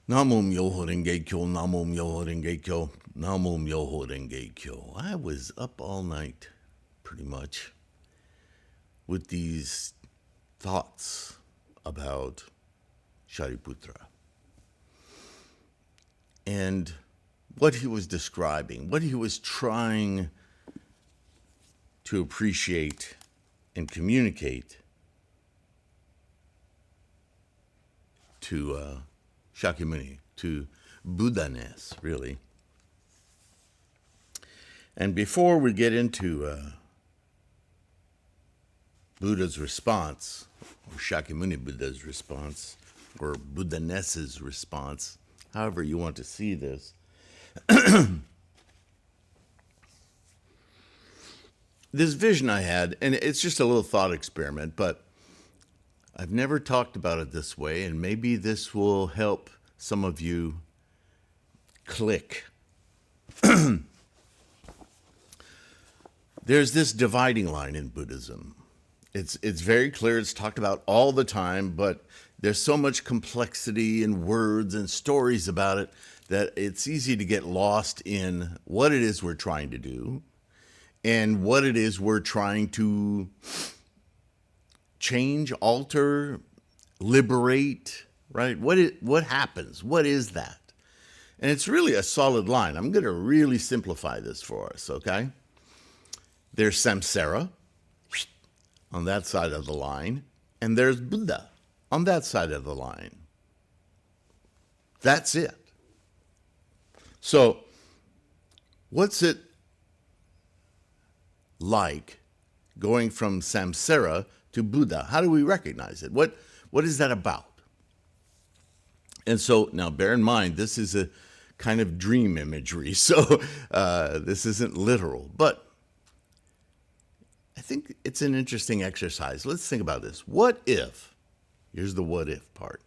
Namo Myoho Renge Kyo, Namo Myoho Renge Kyo, Namo Myoho Renge Kyo. I was up all night, pretty much, with these thoughts about Shariputra and what he was describing, what he was trying to appreciate and communicate to Shakyamuni, to Buddha-ness, really. And before we get into Buddha's response, or Shakyamuni Buddha's response, or Buddha-ness's response, however you want to see this, this vision I had, and it's just a little thought experiment, but I've never talked about it this way, and maybe this will help some of you click. There's this dividing line in Buddhism. It's very clear, it's talked about all the time, but there's so much complexity and words and stories about it that it's easy to get lost in what it is we're trying to do and what it is we're trying to change, alter, liberate, right? What happens? What is that? And it's really a solid line. I'm going to really simplify this for us, okay? There's samsara on that side of the line, and there's Buddha on that side of the line. That's it. So, what's it like going from samsara to Buddha? How do we recognize it? What is that about? And so now bear in mind, this is a kind of dream imagery, so this isn't literal, but I think it's an interesting exercise. Let's think about this. What if, here's the what if part.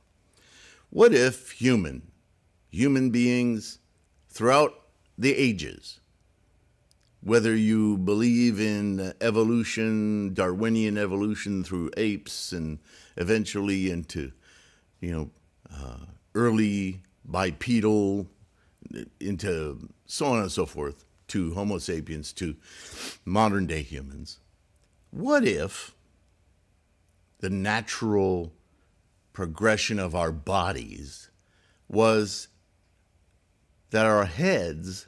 What if human beings throughout the ages, whether you believe in evolution, Darwinian evolution through apes and eventually into, early bipedal, into so on and so forth, to Homo sapiens, to modern day humans. What if the natural progression of our bodies was that our heads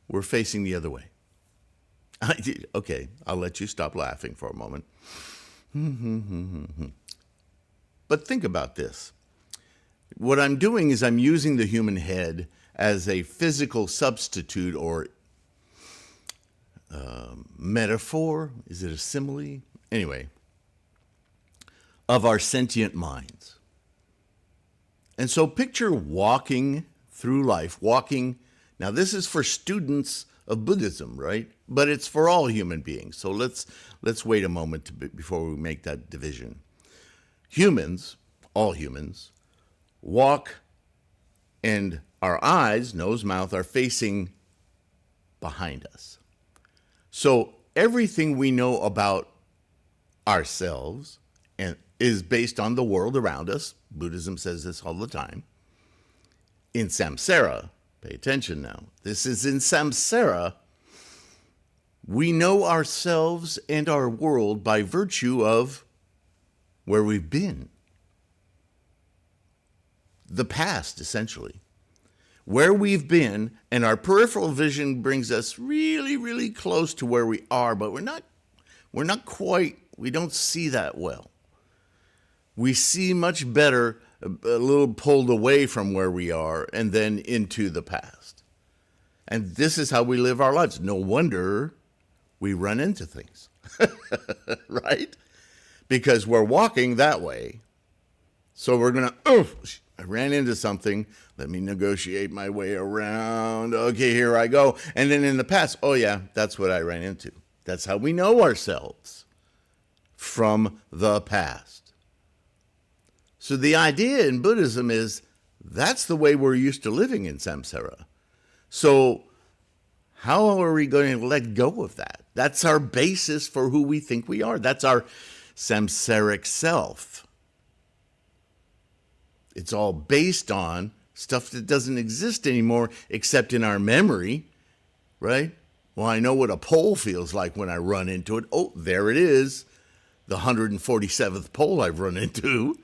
were facing the other way? Okay, I'll let you stop laughing for a moment. But think about this. What I'm doing is I'm using the human head as a physical substitute or metaphor. Is it a simile? Anyway, of our sentient minds. And so picture walking through life, now this is for students of Buddhism, right? But it's for all human beings. So let's wait a moment before we make that division. Humans, all humans, walk and our eyes, nose, mouth, are facing behind us. So everything we know about ourselves and is based on the world around us. Buddhism says this all the time. In samsara, pay attention now. This is in samsara. We know ourselves and our world by virtue of where we've been. The past, essentially. Where we've been, and our peripheral vision brings us really, really close to where we are, but we're not quite, we don't see that well. We see much better, a little pulled away from where we are, and then into the past. And this is how we live our lives. No wonder we run into things, right? Because we're walking that way. So we're going to, I ran into something. Let me negotiate my way around. Okay, here I go. And then in the past, oh yeah, that's what I ran into. That's how we know ourselves from the past. So the idea in Buddhism is that's the way we're used to living in samsara. So how are we going to let go of that? That's our basis for who we think we are. That's our samsaric self. It's all based on stuff that doesn't exist anymore except in our memory, right? Well, I know what a pole feels like when I run into it. Oh, there it is, the 147th pole I've run into,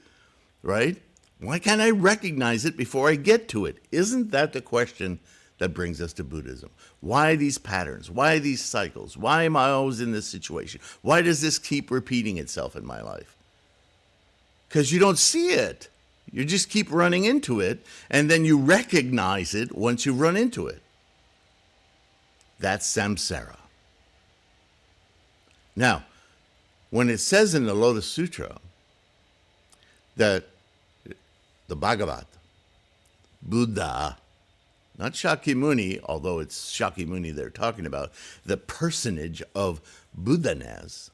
right? Why can't I recognize it before I get to it? Isn't that the question that brings us to Buddhism? Why these patterns? Why these cycles? Why am I always in this situation? Why does this keep repeating itself in my life? Because you don't see it. You just keep running into it, and then you recognize it once you run into it. That's samsara. Now, when it says in the Lotus Sutra that the Bhagavat, Buddha, not Shakyamuni, although it's Shakyamuni they're talking about, the personage of Buddha-ness,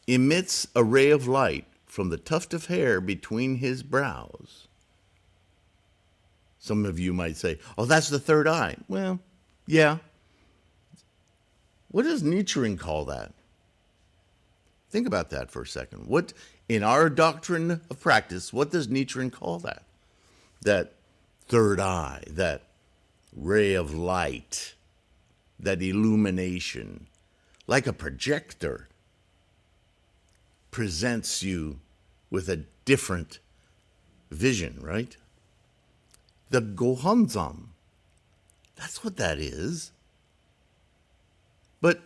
emits a ray of light from the tuft of hair between his brows. Some of you might say, oh, that's the third eye. Well, yeah. What does Nichiren call that? Think about that for a second. What, in our doctrine of practice, what does Nichiren call that? That third eye, that ray of light, that illumination, like a projector, presents you with a different vision, right? The Gohonzon, that's what that is. But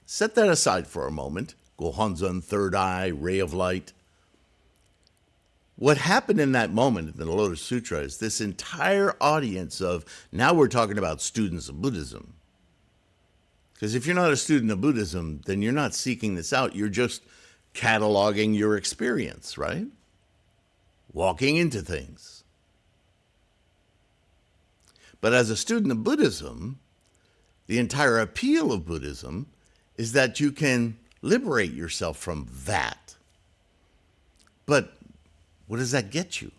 set that aside for a moment. Gohonzon, third eye, ray of light. What happened in that moment in the Lotus Sutra is this entire audience of, now we're talking about students of Buddhism. Because if you're not a student of Buddhism, then you're not seeking this out. You're just cataloging your experience, right? Walking into things. But as a student of Buddhism, the entire appeal of Buddhism is that you can liberate yourself from that. But what does that get you?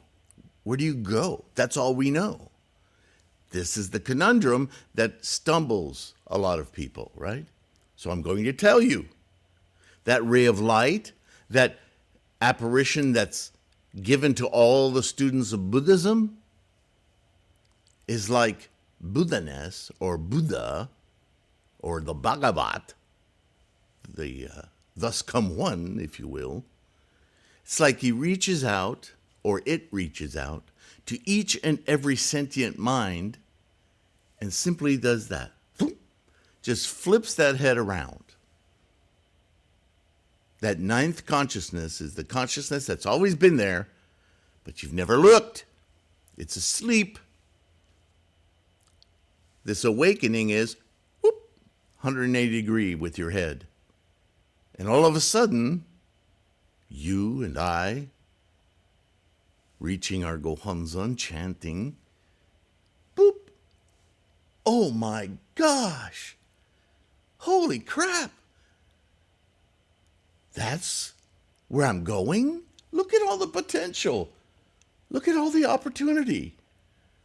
Where do you go? That's all we know. This is the conundrum that stumbles a lot of people, right? So I'm going to tell you. That ray of light, that apparition that's given to all the students of Buddhism, is like Buddha-ness or Buddha or the Bhagavat, the thus come one, if you will. It's like he reaches out, or it reaches out, to each and every sentient mind and simply does that. Just flips that head around. That ninth consciousness is the consciousness that's always been there, but you've never looked. It's asleep. This awakening is, whoop, 180 degree with your head. And all of a sudden, you and I, reaching our Gohonzon, chanting, boop. Oh my gosh. Holy crap. That's where I'm going? Look at all the potential. Look at all the opportunity.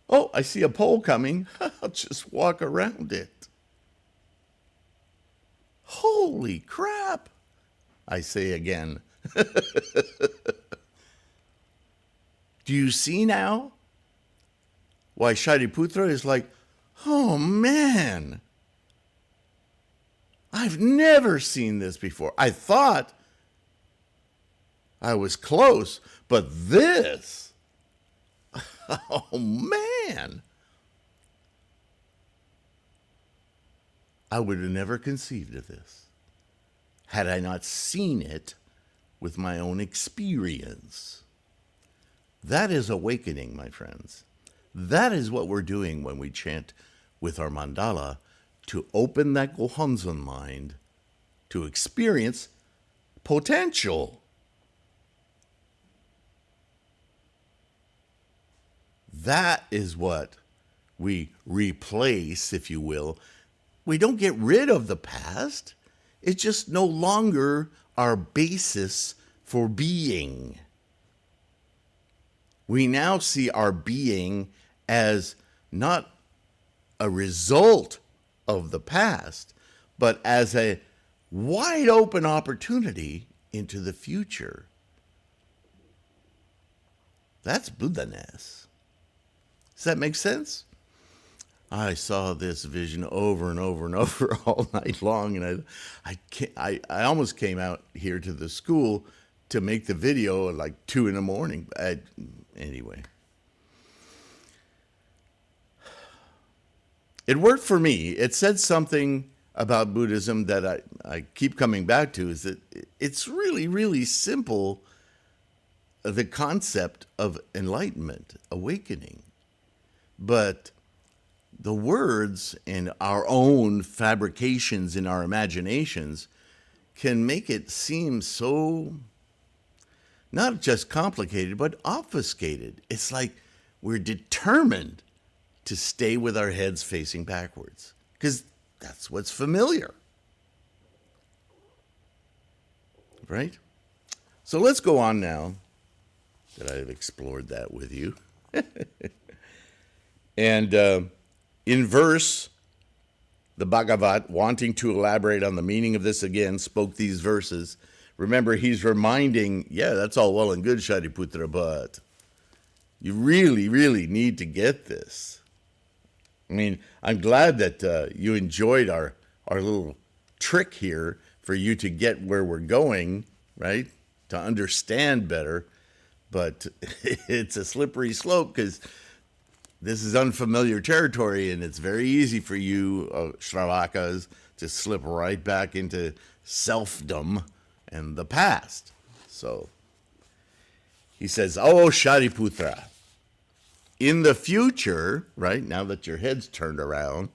Oh, I see a pole coming. I'll just walk around it. Holy crap, I say again. Do you see now why Shariputra is like, oh man, I've never seen this before. I thought I was close, but this, oh man. I would have never conceived of this had I not seen it with my own experience. That is awakening, my friends. That is what we're doing when we chant with our mandala, to open that Gohonzon mind to experience potential. That is what we replace, if you will. We don't get rid of the past. It's just no longer our basis for being. We now see our being as not a result of the past, but as a wide open opportunity into the future. That's Buddha-ness. Does that make sense? I saw this vision over and over and over all night long, and I almost came out here to the school to make the video at like 2 in the morning. Anyway, it worked for me. It said something about Buddhism that I keep coming back to, is that it's really, really simple, the concept of enlightenment, awakening. But the words and our own fabrications in our imaginations can make it seem so not just complicated, but obfuscated. It's like we're determined to stay with our heads facing backwards because that's what's familiar. Right? So let's go on now that I've explored that with you. And in verse, the Bhagavat, wanting to elaborate on the meaning of this again, spoke these verses. Remember, he's reminding, yeah, that's all well and good, Shariputra, but you really, really need to get this. I mean, I'm glad that you enjoyed our little trick here for you to get where we're going, right? To understand better. But it's a slippery slope because this is unfamiliar territory, and it's very easy for you, Shravakas, to slip right back into selfdom and the past. So he says, oh, Shariputra, in the future, right, now that your head's turned around,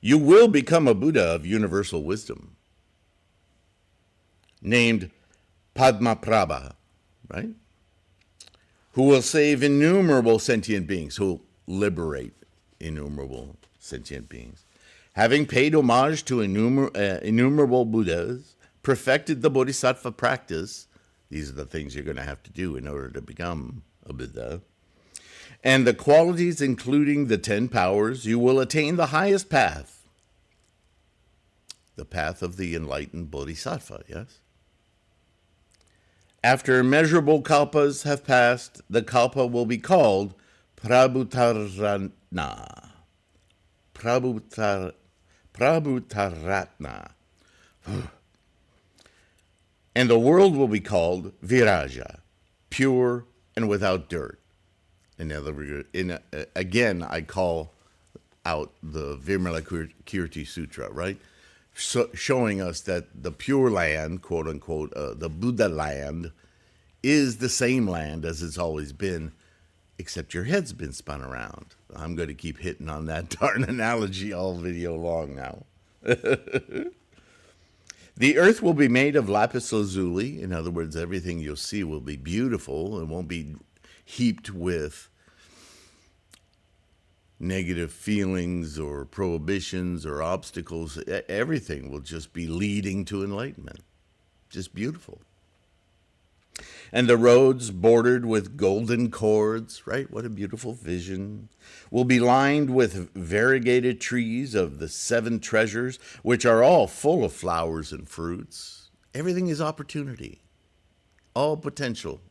you will become a Buddha of universal wisdom, named Padmaprabha, right? Who will save innumerable sentient beings, who will liberate innumerable sentient beings. Having paid homage to innumerable Buddhas, perfected the Bodhisattva practice, these are the things you're going to have to do in order to become a Buddha, and the qualities including the 10 powers, you will attain the highest path, the path of the enlightened Bodhisattva, yes? After immeasurable kalpas have passed, the kalpa will be called Prabhutarana. Prabhutaratna. And the world will be called Viraja, pure and without dirt. In other words, again, I call out the Vimalakirti Sutra, right? So, showing us that the pure land, quote unquote, the Buddha land, is the same land as it's always been, except your head's been spun around. I'm going to keep hitting on that darn analogy all video long now. The earth will be made of lapis lazuli. In other words, everything you'll see will be beautiful and won't be heaped with negative feelings or prohibitions or obstacles. Everything will just be leading to enlightenment. Just beautiful. And the roads bordered with golden cords, right? What a beautiful vision. Will be lined with variegated trees of the 7 treasures, which are all full of flowers and fruits. Everything is opportunity. All potential.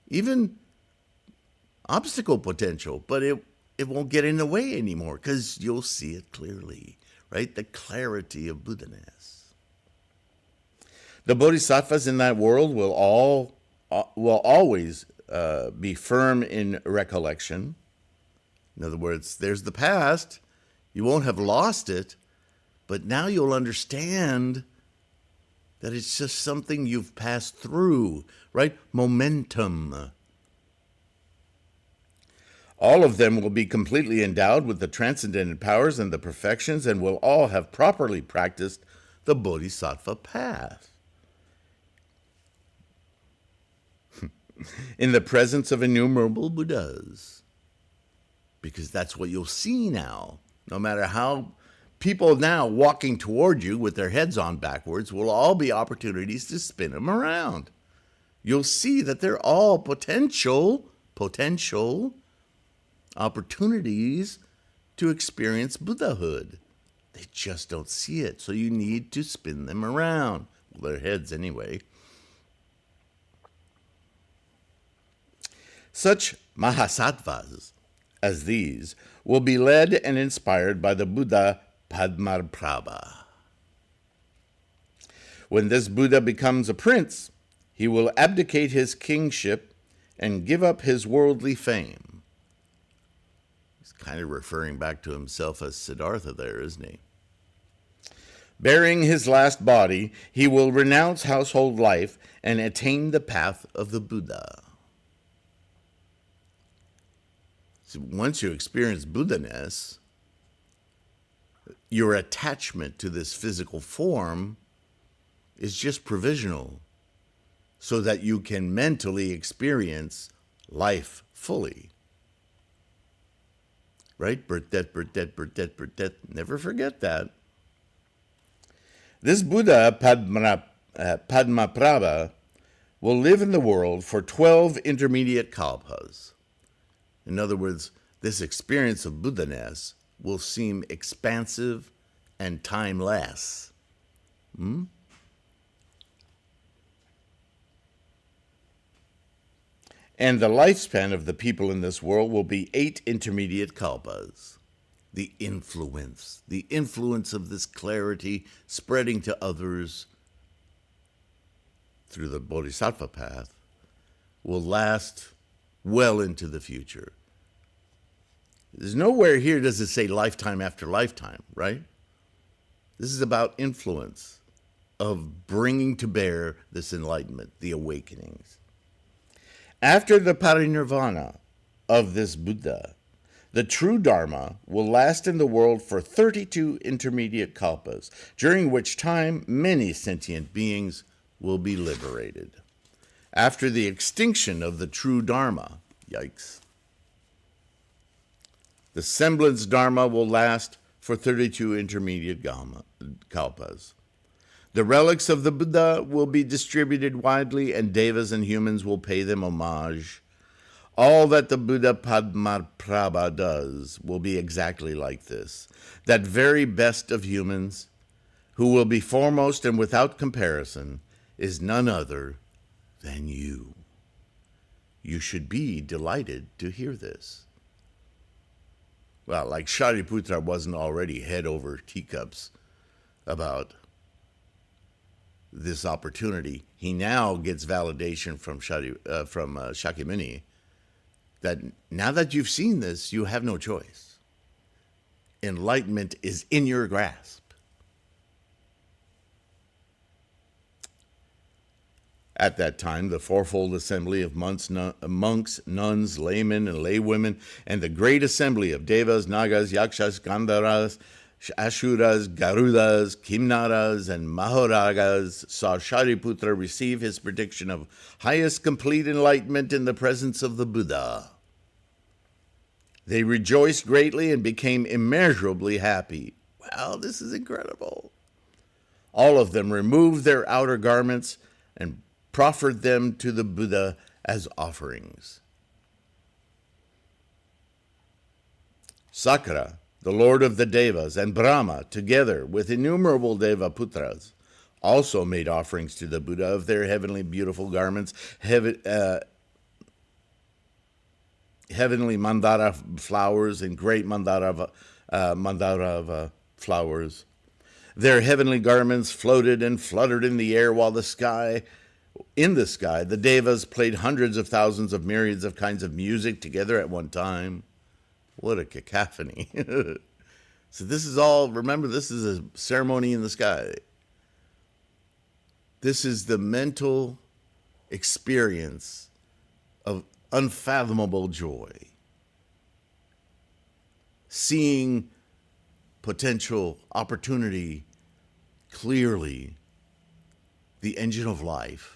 Even obstacle potential, but it won't get in the way anymore because you'll see it clearly, right? The clarity of Buddha-ness. The bodhisattvas in that world will always be firm in recollection. In other words, there's the past. You won't have lost it, but now you'll understand that it's just something you've passed through, right? Momentum. All of them will be completely endowed with the transcendental powers and the perfections and will all have properly practiced the bodhisattva path. In the presence of innumerable Buddhas. Because that's what you'll see now. No matter how people now walking toward you with their heads on backwards will all be opportunities to spin them around. You'll see that they're all potential opportunities to experience Buddhahood. They just don't see it, so you need to spin them around. Well, their heads anyway. Such mahasattvas as these will be led and inspired by the Buddha Padmaprabha. When this Buddha becomes a prince, he will abdicate his kingship and give up his worldly fame. He's kind of referring back to himself as Siddhartha there, isn't he? Bearing his last body, he will renounce household life and attain the path of the Buddha. So once you experience Buddha-ness, your attachment to this physical form is just provisional, so that you can mentally experience life fully. Right? Birth, death, birth, death, birth, death, birth, death. Never forget that. This Buddha Padmaprabha will live in the world for 12 intermediate kalpas. In other words, this experience of Buddha-ness will seem expansive and timeless. And the lifespan of the people in this world will be 8 intermediate kalpas. The influence of this clarity spreading to others through the bodhisattva path will last well into the future. There's nowhere here does it say lifetime after lifetime, right? This is about influence of bringing to bear this enlightenment, the awakenings. After the parinirvana of this Buddha, the true Dharma will last in the world for 32 intermediate kalpas, during which time many sentient beings will be liberated. After the extinction of the true Dharma, yikes, the semblance Dharma will last for 32 intermediate kalpas. The relics of the Buddha will be distributed widely, and devas and humans will pay them homage. All that the Buddha Padmaprabha does will be exactly like this. That very best of humans, who will be foremost and without comparison, is none other than you. You should be delighted to hear this. Well, like Shariputra wasn't already head over teacups about this opportunity, he now gets validation from Shakyamuni that now that you've seen this, you have no choice. Enlightenment is in your grasp. At that time, the fourfold assembly of monks, nuns, laymen, and laywomen, and the great assembly of devas, nagas, yakshas, gandharas, ashuras, garudas, kimnaras, and mahoragas saw Shariputra receive his prediction of highest complete enlightenment in the presence of the Buddha. They rejoiced greatly and became immeasurably happy. Wow, this is incredible. All of them removed their outer garments and proffered them to the Buddha as offerings. Sakara, the lord of the devas, and Brahma, together with innumerable deva-putras, also made offerings to the Buddha of their heavenly beautiful garments, heavenly mandara flowers and great mandara flowers. Their heavenly garments floated and fluttered in the air, while in the sky, the devas played hundreds of thousands of myriads of kinds of music together at one time. What a cacophony. So this is all, remember, this is a ceremony in the sky. This is the mental experience of unfathomable joy. Seeing potential opportunity clearly, the engine of life.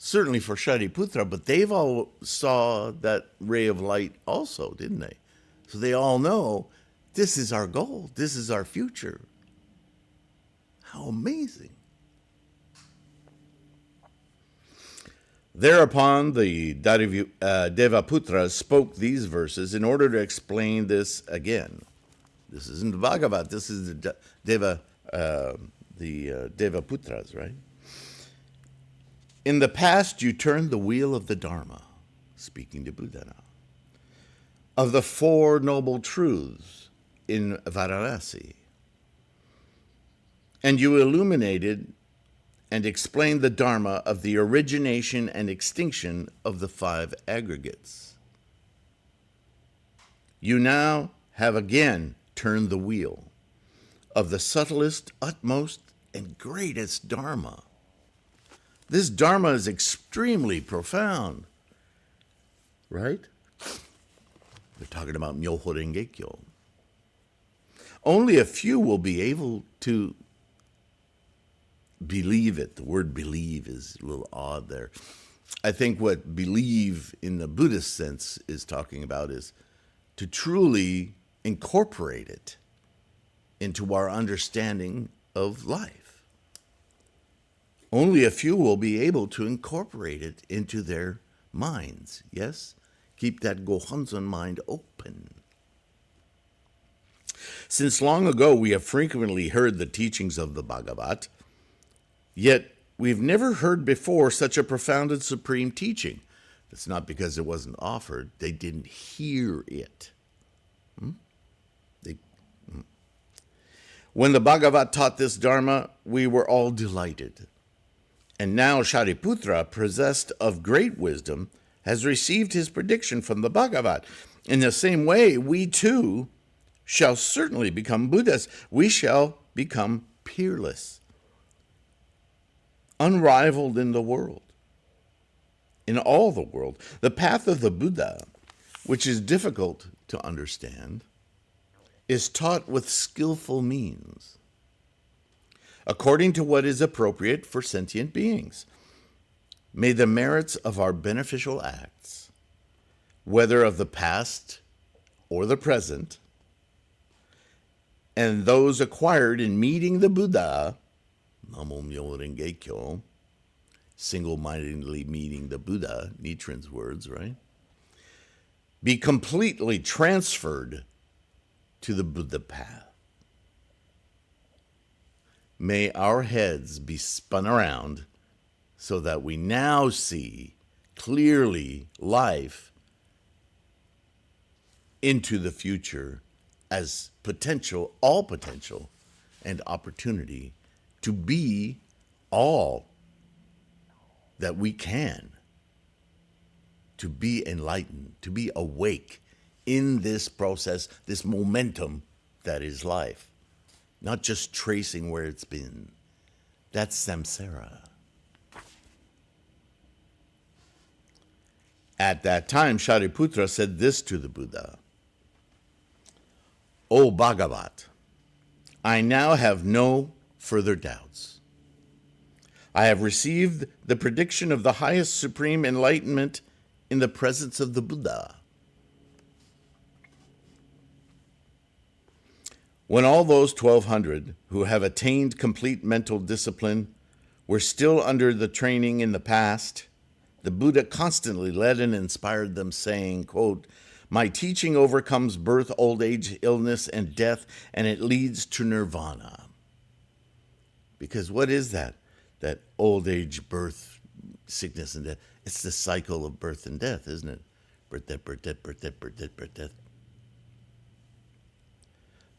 Certainly for Shariputra, but they've all saw that ray of light also, didn't they? So they all know this is our goal. This is our future. How amazing. Thereupon the Devaputras spoke these verses in order to explain this again. This isn't the Bhagavat. This is the Devaputras, right? In the past, you turned the wheel of the Dharma, speaking to Buddha now, of the Four Noble Truths in Varanasi, and you illuminated and explained the Dharma of the origination and extinction of the five aggregates. You now have again turned the wheel of the subtlest, utmost, and greatest Dharma. This Dharma is extremely profound, right? They're talking about Myoho Renge Kyo. Only a few will be able to believe it. The word believe is a little odd there. I think what believe in the Buddhist sense is talking about is to truly incorporate it into our understanding of life. Only a few will be able to incorporate it into their minds, yes? Keep that Gohonzon mind open. Since long ago we have frequently heard the teachings of the Bhagavat, yet we've never heard before such a profound and supreme teaching. It's not because it wasn't offered. They didn't hear it. When the Bhagavat taught this Dharma, we were all delighted. And now Shariputra, possessed of great wisdom, has received his prediction from the Bhagavat. In the same way, we too shall certainly become Buddhas. We shall become peerless, unrivaled in the world, in all the world. The path of the Buddha, which is difficult to understand, is taught with skillful means, according to what is appropriate for sentient beings. May the merits of our beneficial acts, whether of the past or the present, and those acquired in meeting the Buddha, Namo Myoho Renge Kyo, single-mindedly meeting the Buddha, Nichiren's words, right? Be completely transferred to the Buddha path. May our heads be spun around so that we now see clearly life into the future as potential, all potential, and opportunity to be all that we can, to be enlightened, to be awake in this process, this momentum that is life. Not just tracing where it's been. That's samsara. At that time, Shariputra said this to the Buddha: O Bhagavat, I now have no further doubts. I have received the prediction of the highest supreme enlightenment in the presence of the Buddha. When all those 1,200 who have attained complete mental discipline were still under the training in the past, the Buddha constantly led and inspired them, saying, quote, my teaching overcomes birth, old age, illness, and death, and it leads to nirvana. Because what is that? That old age, birth, sickness, and death. It's the cycle of birth and death, isn't it? Birth, death, birth, death, birth, death, birth, death, birth, death.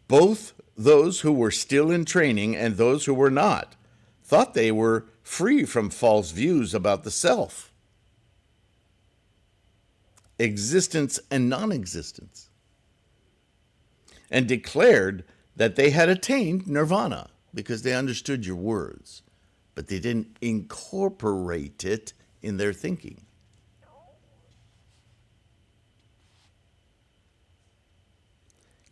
Both those who were still in training and those who were not thought they were free from false views about the self, existence and non-existence, and declared that they had attained nirvana because they understood your words, but they didn't incorporate it in their thinking.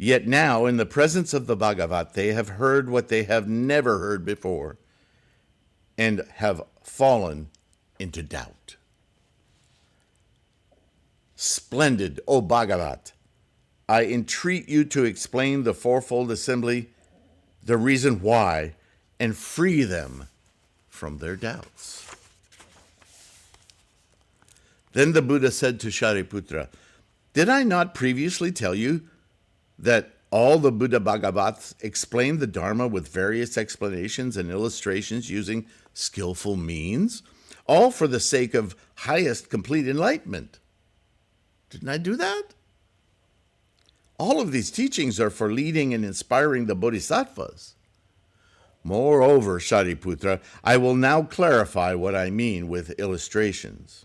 Yet now, in the presence of the Bhagavat, they have heard what they have never heard before and have fallen into doubt. Splendid, O Bhagavat! I entreat you to explain the Fourfold Assembly, the reason why, and free them from their doubts. Then the Buddha said to Shariputra, did I not previously tell you that all the Buddha Bhagavats explain the Dharma with various explanations and illustrations using skillful means? all for the sake of highest complete enlightenment. Didn't I do that? All of these teachings are for leading and inspiring the bodhisattvas. Moreover, Shariputra, I will now clarify what I mean with illustrations.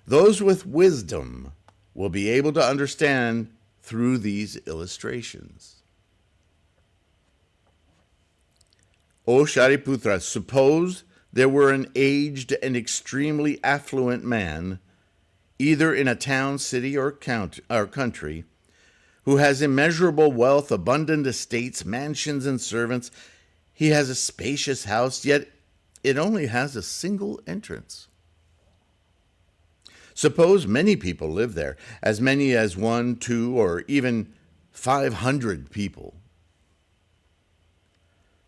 Those with wisdom will be able to understand through these illustrations. O Shariputra, suppose there were an aged and extremely affluent man, either in a town, city, or country, who has immeasurable wealth, abundant estates, mansions, and servants. He has a spacious house, yet it only has a single entrance. Suppose many people live there, as many as 1, 2, or even 500 people.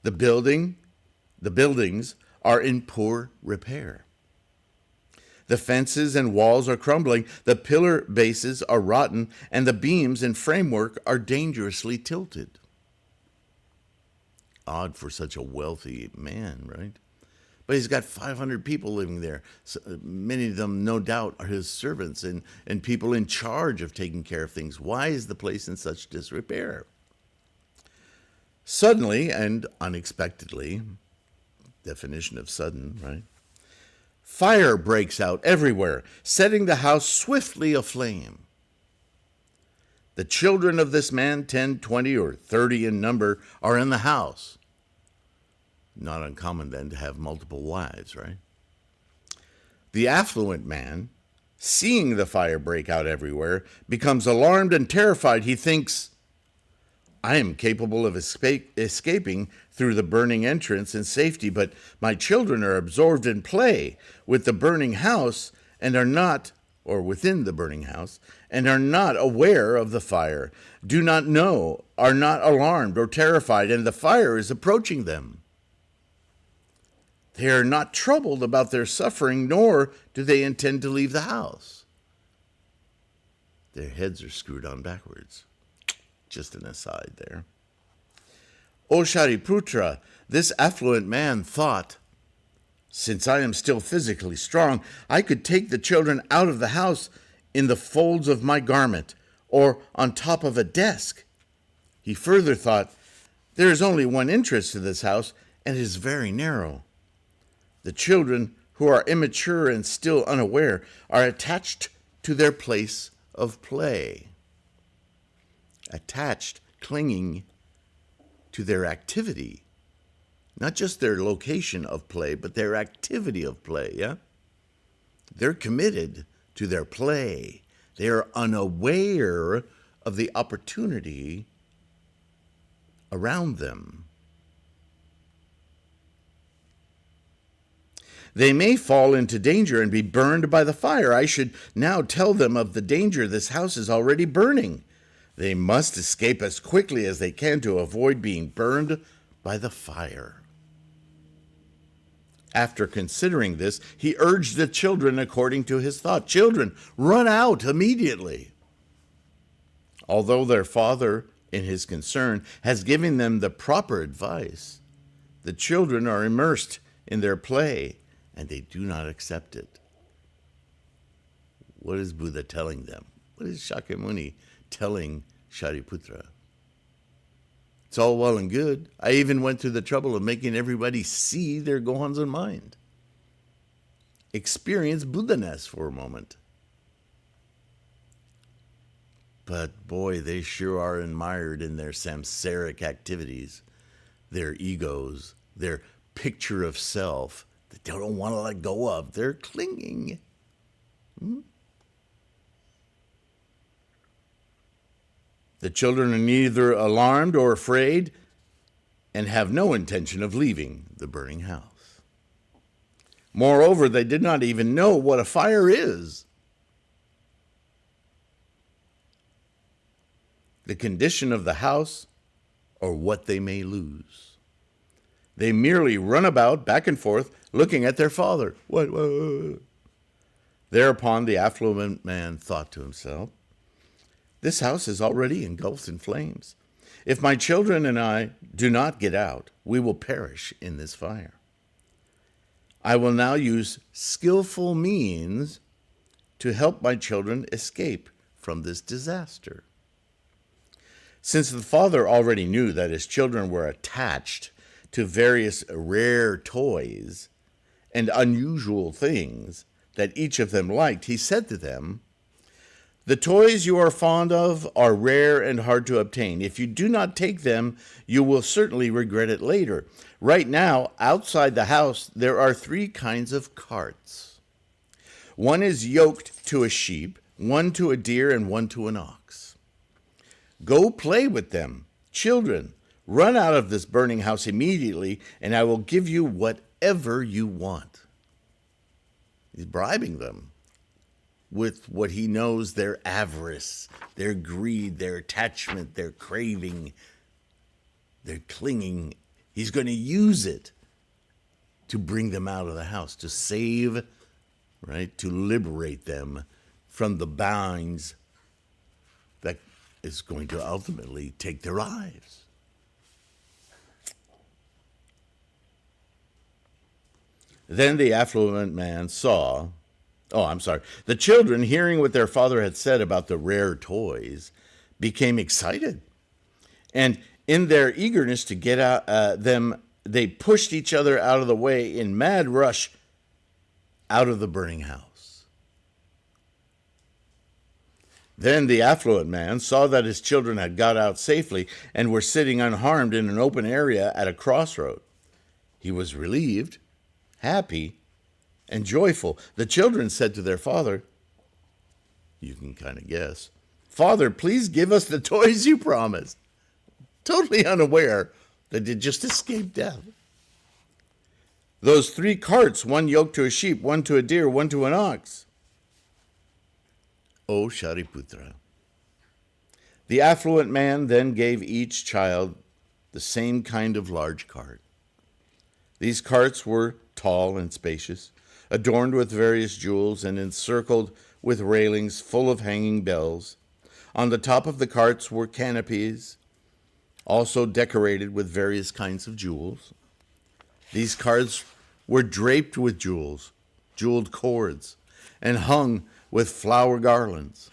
The buildings are in poor repair. The fences and walls are crumbling, the pillar bases are rotten, and the beams and framework are dangerously tilted. Odd for such a wealthy man, right? But he's got 500 people living there. So many of them, no doubt, are his servants and people in charge of taking care of things. Why is the place in such disrepair? Suddenly and unexpectedly, definition of sudden, right? Fire breaks out everywhere, setting the house swiftly aflame. The children of this man, 10, 20, or 30 in number, are in the house. Not uncommon then to have multiple wives, right? The affluent man, seeing the fire break out everywhere, becomes alarmed and terrified. He thinks, I am capable of escaping through the burning entrance in safety, but my children are absorbed in play with the burning house and are not, or within the burning house, and are not aware of the fire, do not know, are not alarmed or terrified, and the fire is approaching them. They are not troubled about their suffering, nor do they intend to leave the house. Their heads are screwed on backwards. Just an aside there. O Shariputra, this affluent man thought, since I am still physically strong, I could take the children out of the house in the folds of my garment or on top of a desk. He further thought, there is only one entrance to this house, and it is very narrow. The children, who are immature and still unaware, are attached to their place of play. Attached, clinging to their activity. Not just their location of play, but their activity of play, yeah? They're committed to their play. They are unaware of the opportunity around them. They may fall into danger and be burned by the fire. I should now tell them of the danger. This house is already burning. They must escape as quickly as they can to avoid being burned by the fire. After considering this, he urged the children according to his thought. Children, run out immediately. Although their father, in his concern, has given them the proper advice, the children are immersed in their play, and they do not accept it. What is Buddha telling them? What is Shakyamuni telling Shariputra? It's all well and good. I even went through the trouble of making everybody see their Gohanzen mind. Experience Buddha-ness for a moment. But boy, they sure are admired in their samsaric activities, their egos, their picture of self that they don't want to let go of. They're clinging. The children are neither alarmed or afraid and have no intention of leaving the burning house. Moreover, they did not even know what a fire is. The condition of the house, or what they may lose. They merely run about back and forth looking at their father. What? Thereupon the affluent man thought to himself, this house is already engulfed in flames. If my children and I do not get out, we will perish in this fire. I will now use skillful means to help my children escape from this disaster. Since the father already knew that his children were attached to various rare toys and unusual things that each of them liked, he said to them, "The toys you are fond of are rare and hard to obtain. If you do not take them, you will certainly regret it later. Right now, outside the house, there are 3 kinds of carts. One is yoked to a sheep, one to a deer, and one to an ox. Go play with them. Children, run out of this burning house immediately, and I will give you whatever you want." He's bribing them with what he knows their avarice, their greed, their attachment, their craving, their clinging. He's going to use it to bring them out of the house, to save, right, to liberate them from the binds that is going to ultimately take their lives. Then the affluent man saw, the children, hearing what their father had said about the rare toys, became excited. And in their eagerness to get out them, they pushed each other out of the way in mad rush out of the burning house. Then the affluent man saw that his children had got out safely and were sitting unharmed in an open area at a crossroad. He was relieved, happy, and joyful. The children said to their father, you can kind of guess, "Father, please give us the toys you promised," totally unaware that they just escaped death. "Those 3 carts, one yoked to a sheep, one to a deer, one to an ox." O Shariputra. The affluent man then gave each child the same kind of large cart. These carts were tall and spacious, adorned with various jewels and encircled with railings full of hanging bells. On the top of the carts were canopies, also decorated with various kinds of jewels. These carts were draped with jewels, jeweled cords, and hung with flower garlands.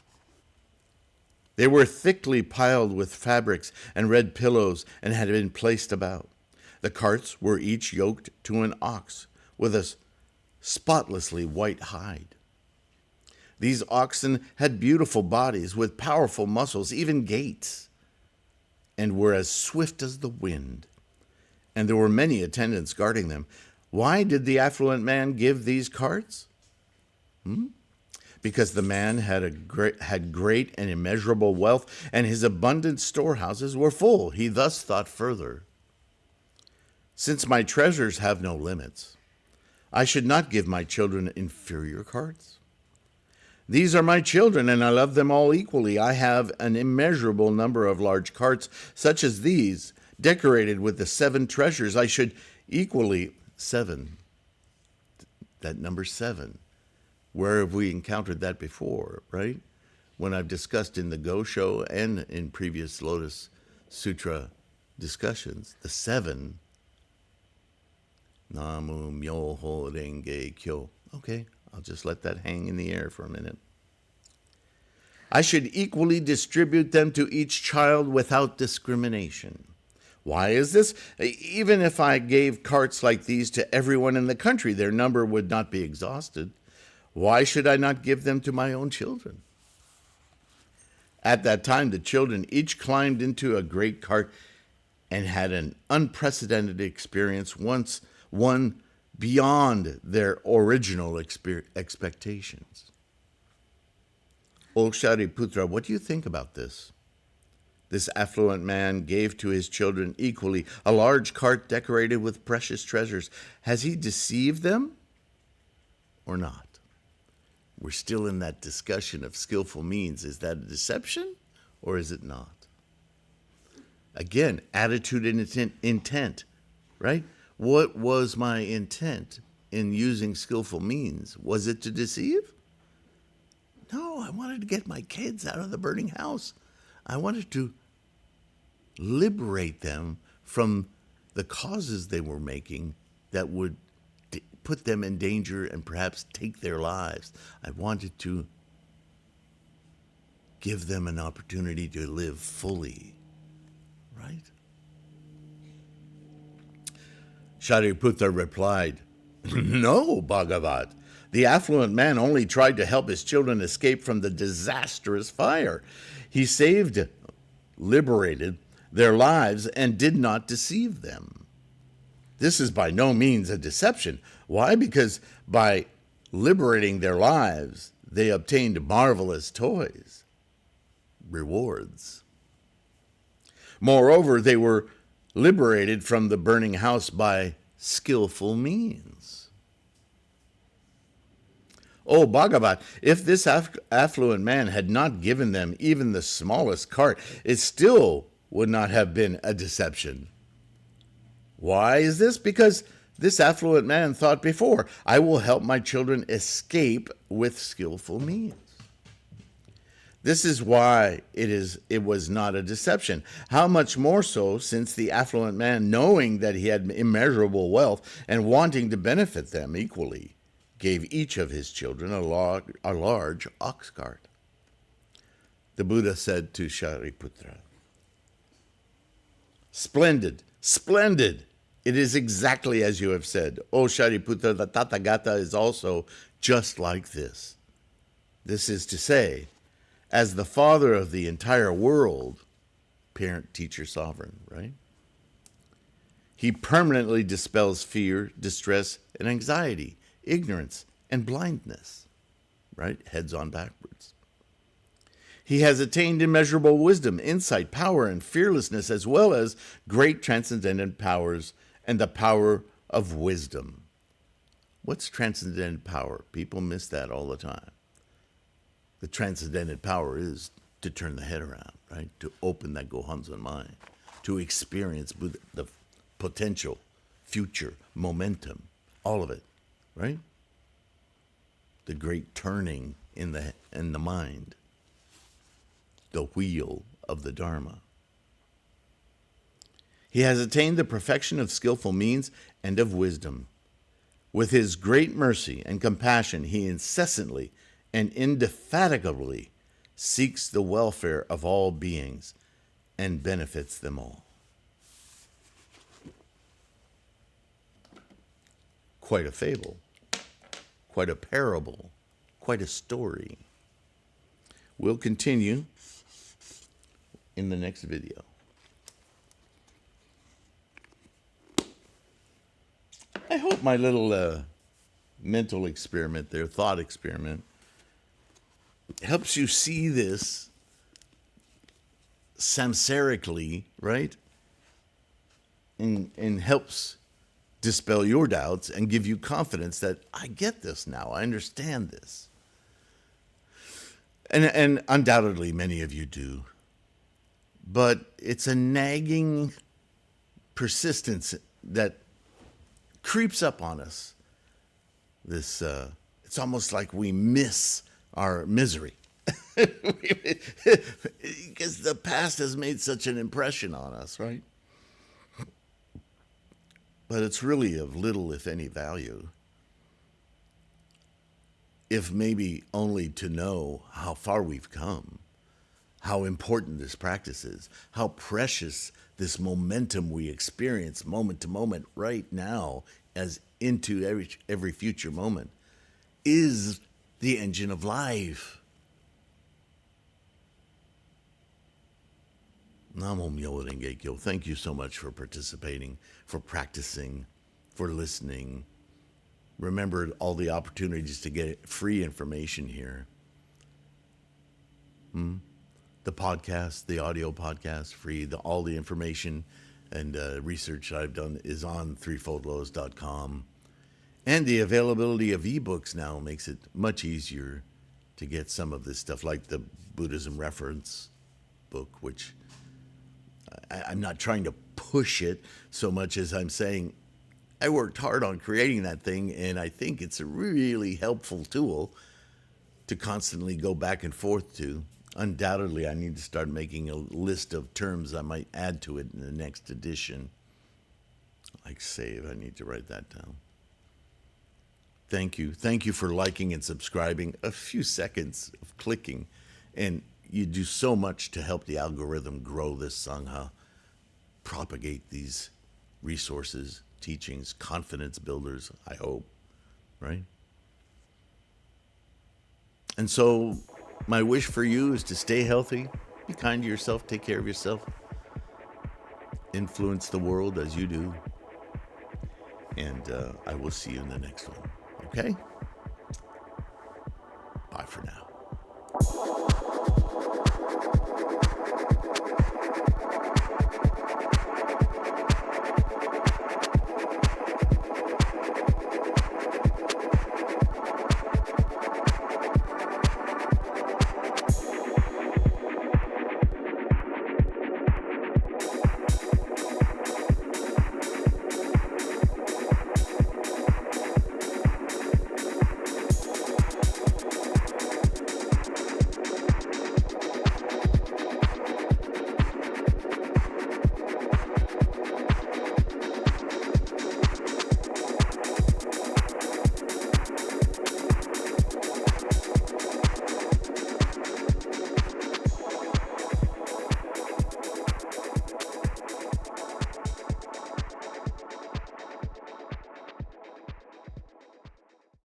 They were thickly piled with fabrics and red pillows and had been placed about. The carts were each yoked to an ox with a spotlessly white hide. These oxen had beautiful bodies with powerful muscles, even gaits, and were as swift as the wind. And there were many attendants guarding them. Why did the affluent man give these carts? Because the man had great and immeasurable wealth, and his abundant storehouses were full. He thus thought further. Since my treasures have no limits, I should not give my children inferior carts. These are my children, and I love them all equally. I have an immeasurable number of large carts, such as these, decorated with the 7 treasures. I should equally 7. That number 7. Where have we encountered that before, right? When I've discussed in the Go Show and in previous Lotus Sutra discussions, the 7. Namu Myoho Renge Kyo. Okay, I'll just let that hang in the air for a minute. I should equally distribute them to each child without discrimination. Why is this? Even if I gave carts like these to everyone in the country, their number would not be exhausted. Why should I not give them to my own children? At that time, the children each climbed into a great cart and had an unprecedented experience, one beyond their original expectations. O Shariputra, what do you think about this? This affluent man gave to his children equally a large cart decorated with precious treasures. Has he deceived them or not? We're still in that discussion of skillful means. Is that a deception or is it not? Again, attitude and intent, right? What was my intent in using skillful means? Was it to deceive? No, I wanted to get my kids out of the burning house. I wanted to liberate them from the causes they were making that would put them in danger and perhaps take their lives. I wanted to give them an opportunity to live fully, right? Shariputra replied, "No, Bhagavat. The affluent man only tried to help his children escape from the disastrous fire. He saved, liberated their lives, and did not deceive them. This is by no means a deception. Why? Because by liberating their lives, they obtained marvelous toys, rewards. Moreover, they were liberated from the burning house by skillful means. Oh, Bhagavat, if this affluent man had not given them even the smallest cart, it still would not have been a deception. Why is this? Because this affluent man thought before, I will help my children escape with skillful means. This is why it was not a deception. How much more so since the affluent man, knowing that he had immeasurable wealth and wanting to benefit them equally, gave each of his children a large ox cart. The Buddha said to Shariputra, "Splendid, splendid! It is exactly as you have said. O Shariputra, the Tathagata is also just like this. This is to say, as the father of the entire world, parent, teacher, sovereign, right? He permanently dispels fear, distress, and anxiety, ignorance, and blindness, right? Heads on backwards. He has attained immeasurable wisdom, insight, power, and fearlessness, as well as great transcendent powers and the power of wisdom." What's transcendent power? People miss that all the time. The transcendent power is to turn the head around, right? To open that Gohanzen mind, to experience the potential, future, momentum, all of it, right? The great turning in the mind, the wheel of the Dharma. He has attained the perfection of skillful means and of wisdom. With his great mercy and compassion, he incessantly and indefatigably seeks the welfare of all beings and benefits them all. Quite a fable, quite a parable, quite a story. We'll continue in the next video. I hope my little mental experiment there, thought experiment, helps you see this samsarically, right? And helps dispel your doubts and give you confidence that I get this now, I understand this. And undoubtedly many of you do. But it's a nagging persistence that creeps up on us. This it's almost like we miss our misery because the past has made such an impression on us, right? But it's really of little, if any, value, if maybe only to know how far we've come, how important this practice is, how precious this momentum we experience moment to moment right now as into every future moment is the engine of life. Namo Myoho Renge Kyo. Thank you so much for participating, for practicing, for listening. Remember all the opportunities to get free information here. The podcast, the audio podcast, free. All the information and research that I've done is on threefoldlows.com. And the availability of ebooks now makes it much easier to get some of this stuff, like the Buddhism reference book, which I'm not trying to push it so much as I'm saying I worked hard on creating that thing, and I think it's a really helpful tool to constantly go back and forth to. Undoubtedly, I need to start making a list of terms I might add to it in the next edition. Like save, I need to write that down. Thank you. Thank you for liking and subscribing. A few seconds of clicking, and you do so much to help the algorithm grow this Sangha, propagate these resources, teachings, confidence builders, I hope, right? And so my wish for you is to stay healthy, be kind to yourself, take care of yourself, influence the world as you do. And I will see you in the next one. Okay? Bye for now.